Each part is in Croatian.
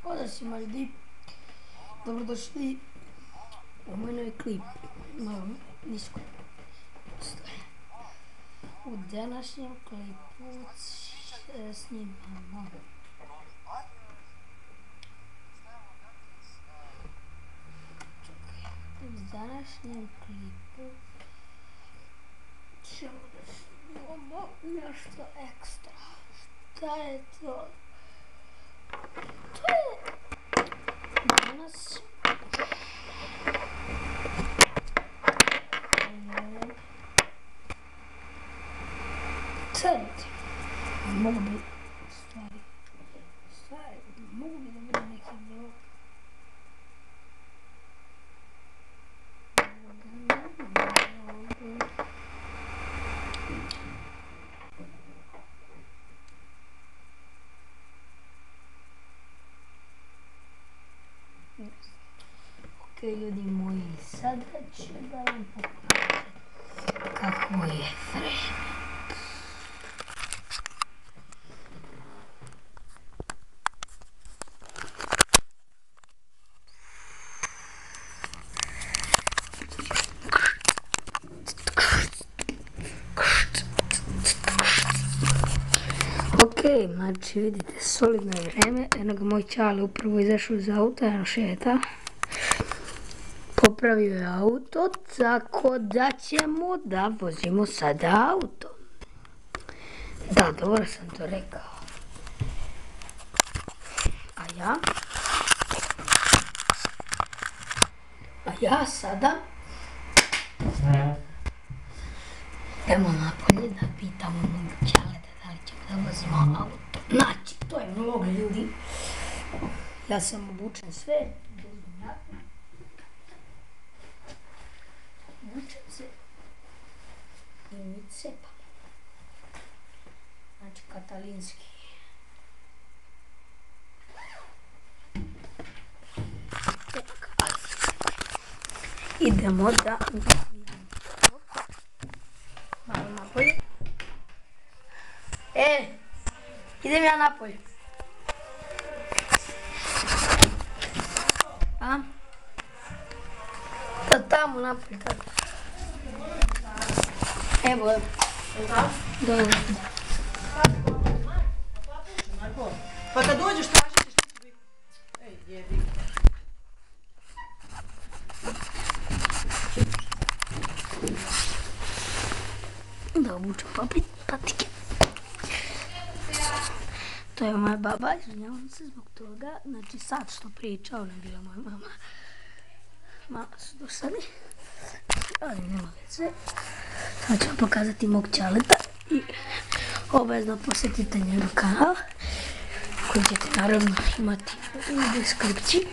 Pozdrav svima ljudi, dobrodošli u moj novi klip, malo nisko. U današnjem klipu snimamo ćemo da snimamo nešto ekstra. Šta je to? To je danas sad mogu bi stvari mogu bi da bude neki blog. Ok ljudi moji, sada ću da vam pokažem kako je vreme. Ok, znači vidite, solidno je vreme, jednog moj čale upravo izašao iz auta, jedno šeta. Popravio je auto, tako da ćemo da vozimo sada auto. Da, dobro sam to rekao. A ja sada idemo napolje da pitamo mog čaleta da li ćemo da vozimo auto. Znači, to je vlog ljudi. Ja sam obučen sve. Obučen se i mi cepamo. Znači, katalinski. Idemo da vidimo. Malo napolje. Idem ja napolje. A? Da tamo napolje, tako. Evo. Dobro. Pa kad dođeš tražit ćeš što biti. Ej, jebi. Da obučem patike. To je moja baba, izvinjavam se zbog toga. Znači sad što priča, ona je bila moja mama. Malo su dosadni, ali nema veze. Sad ću vam pokazati mog čaleta i obavezno posjetite njegov kanal koji ćete naravno imati u deskripciji.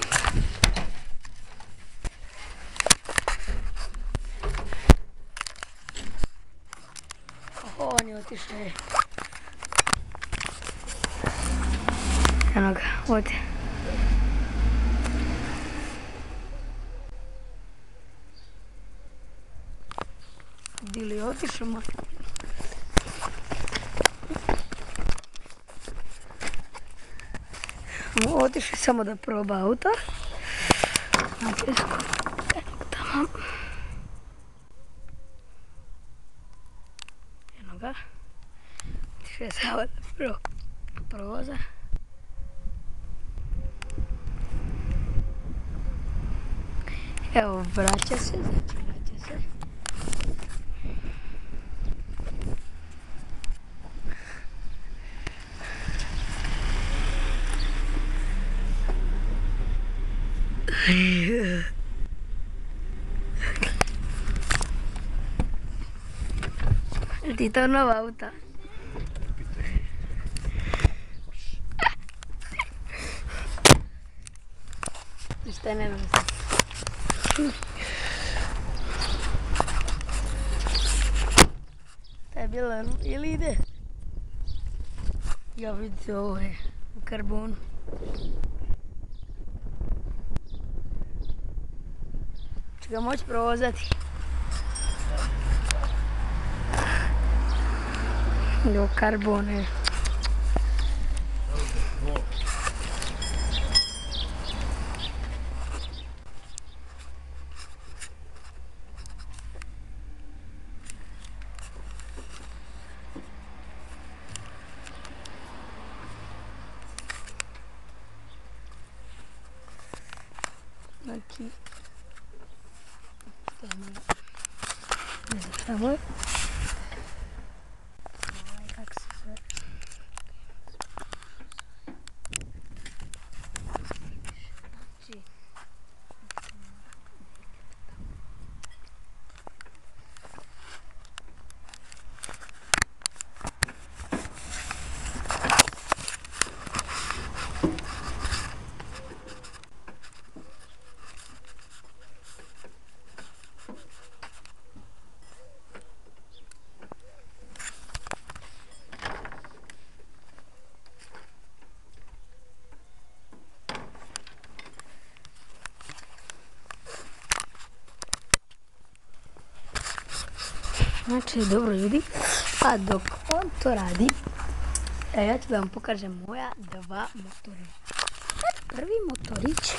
On je otišao. Eno ga, ovdje. Bili otišao moj. Otišao samo da proba auto. Znači, tamo. Eno ga. Otišao je samo da provoza. Evo, vraća se, znači vraća se. Ti to nova auta. Šta je nema se. Šta je bilo, ili ide? Ja vidite, ovo je u karbonu. Ću ga moći provozati. Do karbone. Znači, što je malo, ne znam šta mu je. Kako se zove? Znači, dobro ljudi, a dok on to radi, ja ću da vam pokažem moja dva motorića. Prvi motorić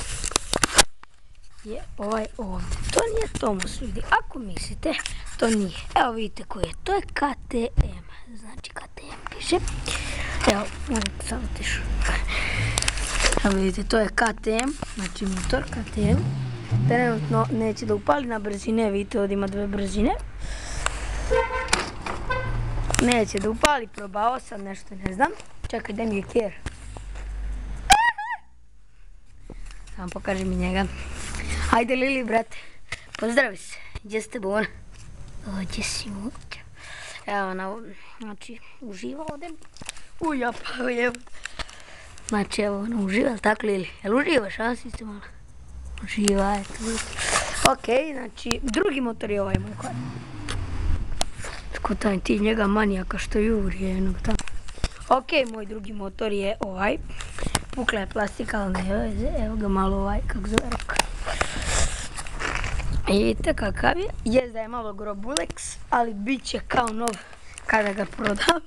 je ovaj ovdje. To nije Tomos ljudi, ako mislite, to nije. Evo vidite koji je, to je KTM, znači KTM piše. Evo, možete samo tišu. Evo vidite, to je KTM, znači motor KTM. Trenutno neće da upali na brzine, vidite ovdje ima dve brzine. Neće da upali, probao sam nešto, ne znam. Čekaj, gdje mi je kjer? Samo pokaži mi njega. Hajde Lili, brate, pozdravi se, gdje ste bon? Gdje si muća? Evo, znači, uživa ovdje. Uja, pa evo. Znači, evo, ona uživa, ali tako Lili? Jel uživaš, a si se malo? Uživa, eto. Ok, znači, drugi motor je ovaj moj kod. Tako taj ti njega manijaka što juri jednog tamo. Ok, moj drugi motor je ovaj. Pukla je plastika, ali ne veze. Evo ga malo ovaj, kako zove ruka. Vidite kakav je. Jest da je malo grobulex, ali bit će kao nov kada ga prodam.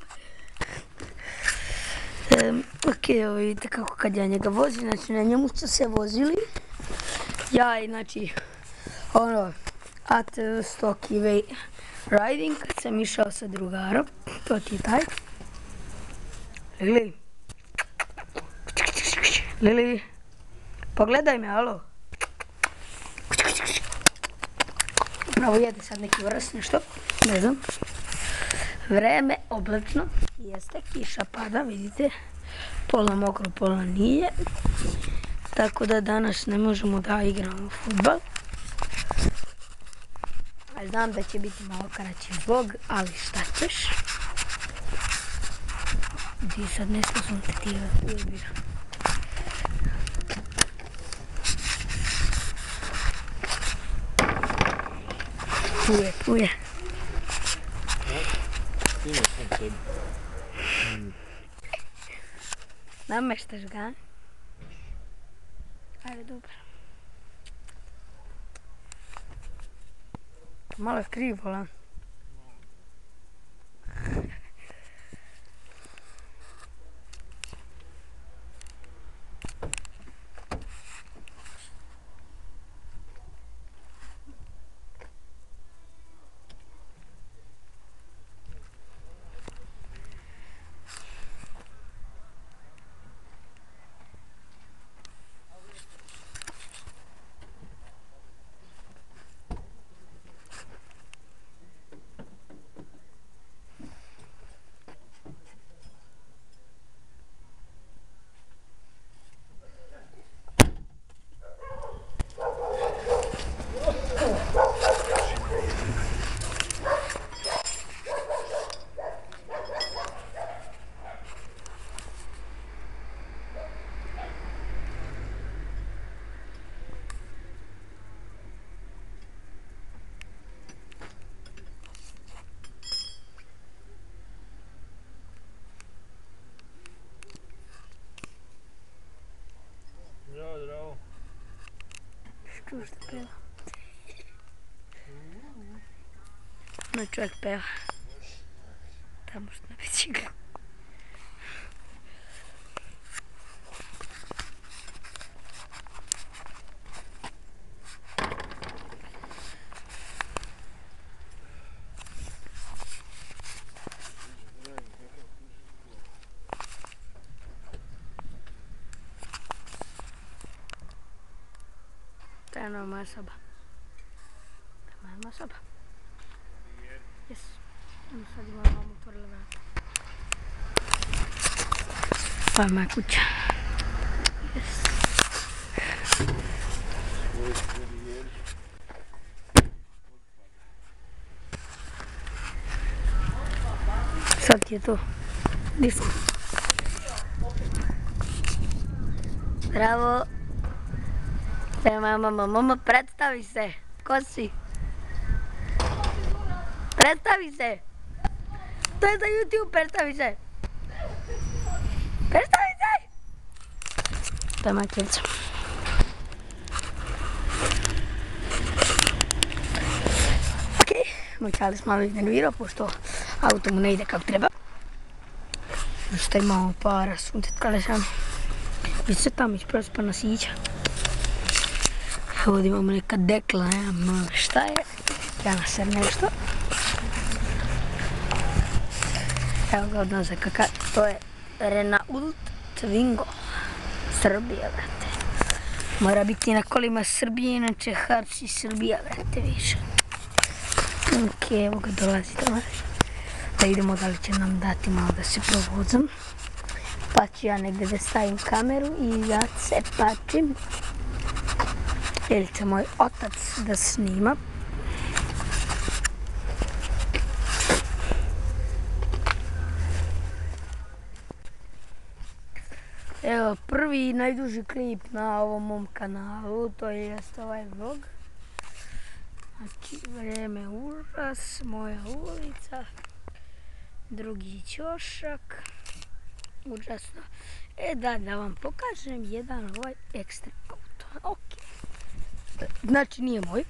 Ok, evo vidite kako kad ja njega vozim. Znači na njemu ste se vozili. Ja i znači ono at stock way riding kad sam išao sa drugarom. To ti je taj. Lili. Lili. Pogledaj me, alo. Upravo jede sad neki vrst, nešto. Ne znam. Vreme oblačno. Jeste, kiša pada, vidite. Pola mokro, pola nije. Tako da danas ne možemo da igramo fudbal. Znam da će biti malo kraći vlog, ali šta ćeš? Ti sad nešto sam te ti ubira. Puje. Nameštaš ga? Ajde, dobro. Malo je krivo, la? Zdravo. Čuo što peva. No čovjek peva. Tamo što na biciklu. Eno je moja soba. Tamo je moja soba. Jes. Ono sad je moja mama otvorila vrata. Ovo je moja kuća. Jes. Sad je to disko. Bravo. Mama, predstavi se. Ko si? Predstavi se. To je za YouTube, predstavi se. Predstavi se. To je moja kjerica. Okej, moj čalis malo iznervirao, pošto auto mu ne ide kako treba. Što imamo para, suntetkale sam. Vi se tamo isprospana sića. Ovdje imamo neka dekla, nemam šta je. Ja nasem nešto. Evo ga od nazad kakav. To je Renault Twingo. Srbija, brate. Mora biti na kolima Srbije, inače hapsi Srbija, brate, više. Ok, evo ga dolazi tamo. Da idemo, da li će nam dati malo da se provozam. Pa ću ja negdje da stavim kameru i ja se pačim. Ili će moj otac da snima. Evo, prvi najduži klip na ovom mom kanalu, to je ovaj vlog. Znači, vrijeme užas, moja ulica, drugi ćošak, užasno. Da vam pokažem jedan ovaj ekstra auto, ok. Znači, nije moj.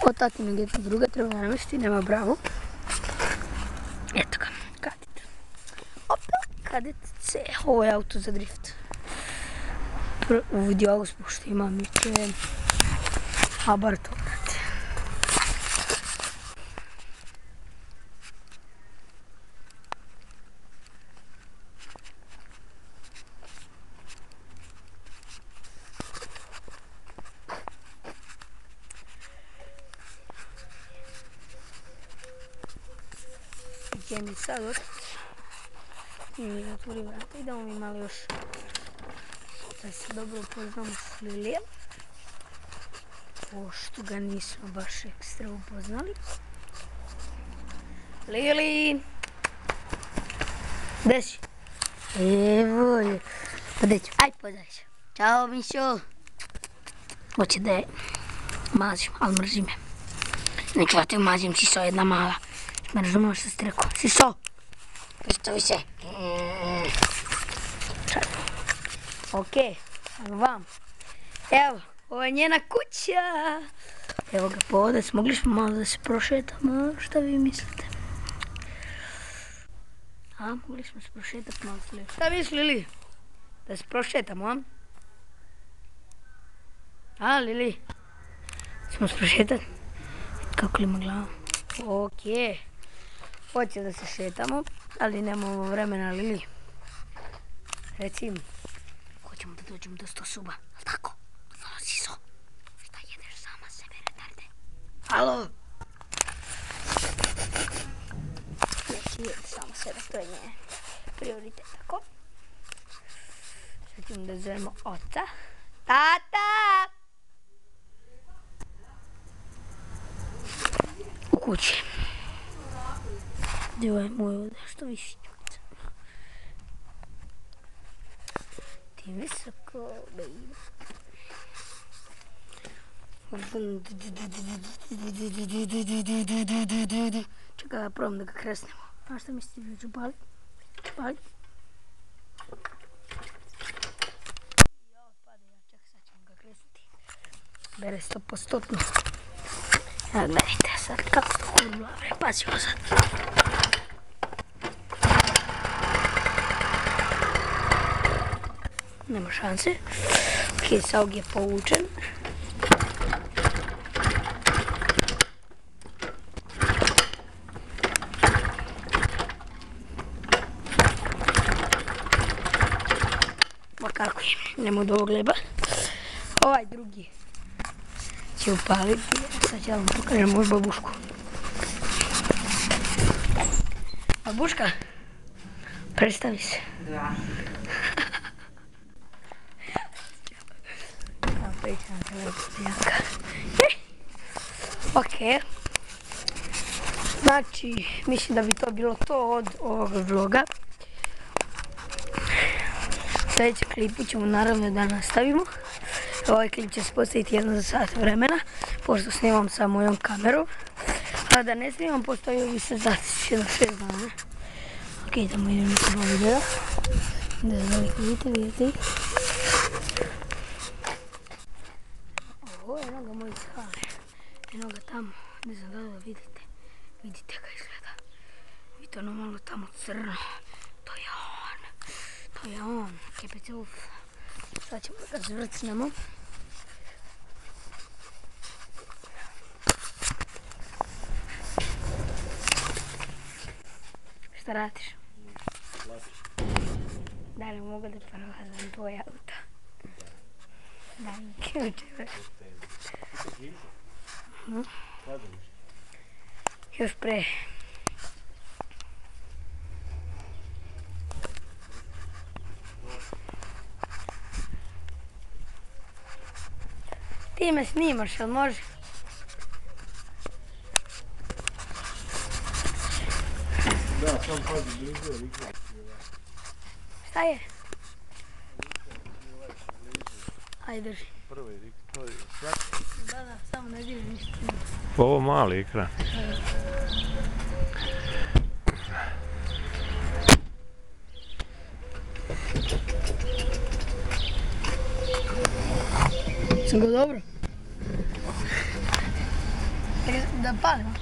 Od tatinog je to druga, treba namesti, nema bravo. Eto ga, kadit. Opet kadit C, ovo je auto za drift. Uvidio ovo što imam i će, a bar to, brate. Gdje mi sad otići? Mi zatvori vrata, idemo mi malo još da se dobro upoznamo s Lilijem. Pošto ga nismo baš ekstra upoznali. Lili! Gdje si? Evo je. Pa gdje ću? Aj, pozdaj se. Ćao, Mišo. Hoće da je mazim, ali mrzi me. Neću da te mazim, Siso jedna mala. Ne razumiješ što ste rekao. Siso! Predstavi se. Ok, vam. Evo, ovo je njena kuća. Evo ga povodac, mogli smo malo da se prošetamo, šta vi mislite? A, mogli smo se prošetati malo s Lili. Šta mislili? Da se prošetamo, a? A, Lili? Smo se prošetati? Kako li ima glava? Ok. Hoće da se šetamo, ali nemamo vremena, Lili. Recimo, hoćemo da dođemo do 100 suba, ali tako? Halo, Siso, šta jedeš sama sebe, retarde? Halo? Neće jedi sama sebe, to je nje prioritet, tako? Sad ćemo da zovemo oca. Tata! U kući. Gdje je moj ovdje, što visi? Ti visoko, baby. Čekaj da probam da ga kresnemo. A šta mislite da ću pali? Pali? Ja otpada, ja čekaj, sad ćemo ga kresniti. Bere 100%. Evo gledajte sad kako to kurva, bre, pazi ovo sad. Nema šanse. Ok, saug je povučen. Ma kako je, nema od ovog leba. Ovaj drugi će upaliti. Sad ću vam pokažem moju babušku. Babuška, predstavi se. Da. Pričam se lepotijaka. Ok. Znači, mislim da bi to bilo to od ovog vloga. Sljedeći klipu ćemo naravno da nastavimo. Ovaj klip će se postaviti 1 sat vremena, pošto snimam sa mojom kamerom. A da ne snimam, postavio bi se zaciće na 6 dana. Ok, idemo na novi video. Da vidite. Ovo je jednoga mojih skale. Jednoga tamo, ne znam da li vidite. Vidite kako izgleda. Vidite ono malo tamo crno. To je on. KPC-ov. Sad ćemo da ga zvrcnemo. Šta radiš? Da li mogu da prolazam tvoj auto? Daj mi ključeve. Još pre. Ti me snimaš, jel može? Da, sam pazi blizu, Šta je? Ajde, drži. prvi to je svak. Da, samo ne vidim ništa. Ovo mali ekran. Sam ga dobro? Da palimo.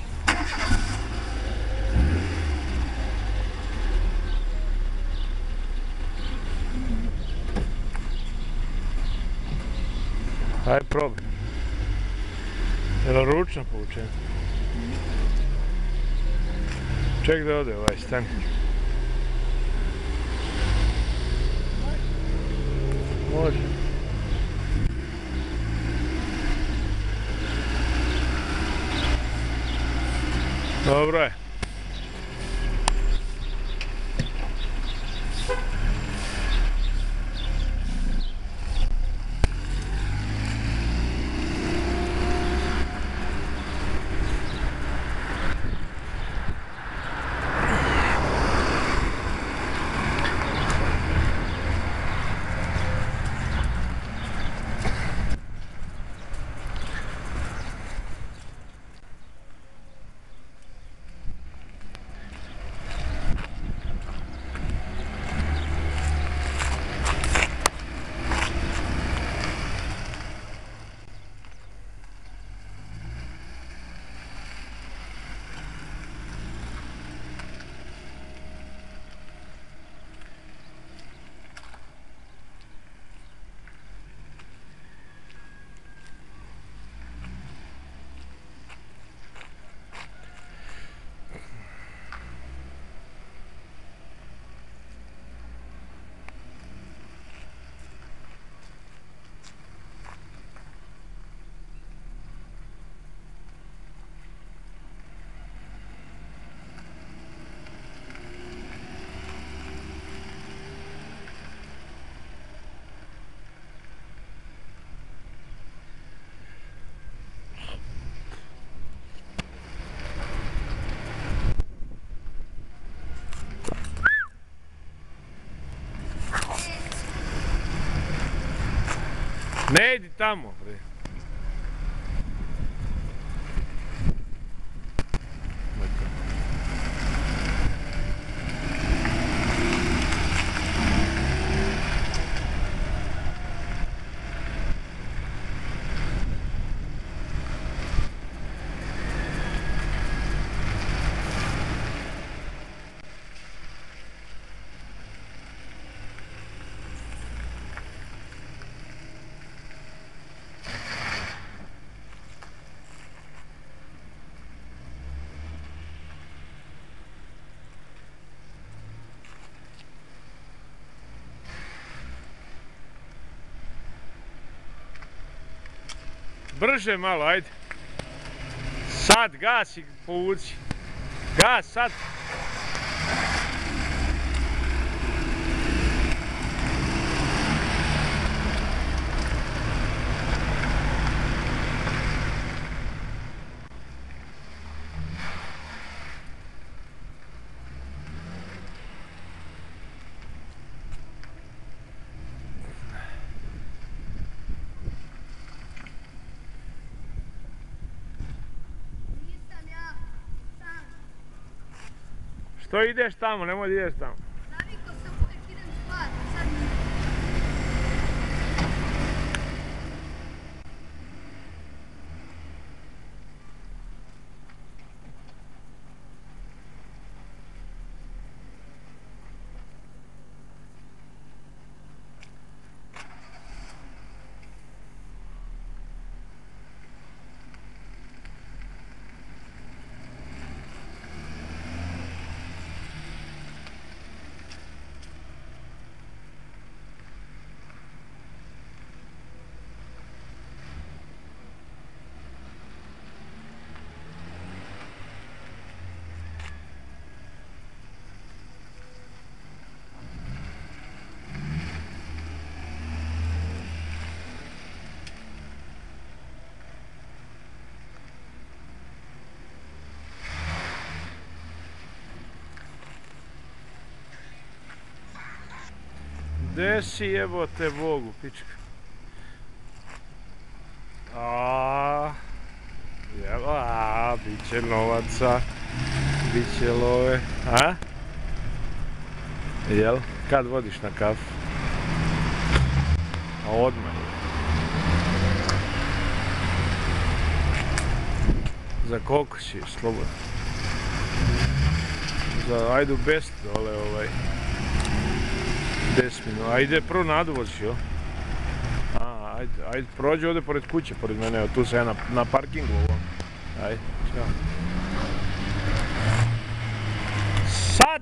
Ajde probaj. Je li ručno povučen? Ček da ode ovaj stan. Može. Dobro je. Ne idi tamo, bre. brže malo, ajde. Sad, gas i povuci. Gas, sad. Što ideš tamo, nemoj da ideš tamo. Navikao sam uvijek idem spati, sad mi... Gdje si jebote Bogu, pička? Bit će novaca, bit će love, a? Jel? Kad vodiš na kafu? A odmah. Za koliko si, slobodno? Ajde u Best dole 10 minuta. Ajde prvo nadvoz, jo? Ajde, prođi ovdje pored kuće, pored mene, evo tu sam ja na parkingu ovom. Ajde, čao. Sad!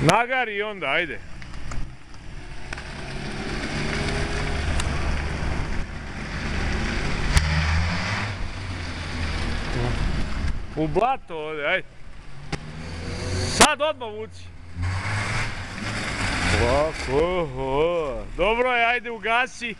Nagari onda, ajde. U blato ovdje, ajde. Sad odmah vuci. Ovako, dobro je, ajde ugasi.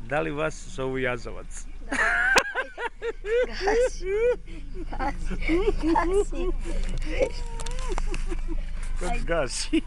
Da li vas zovu Jazavac? Da, gasi, gasi, gasi. Gasi.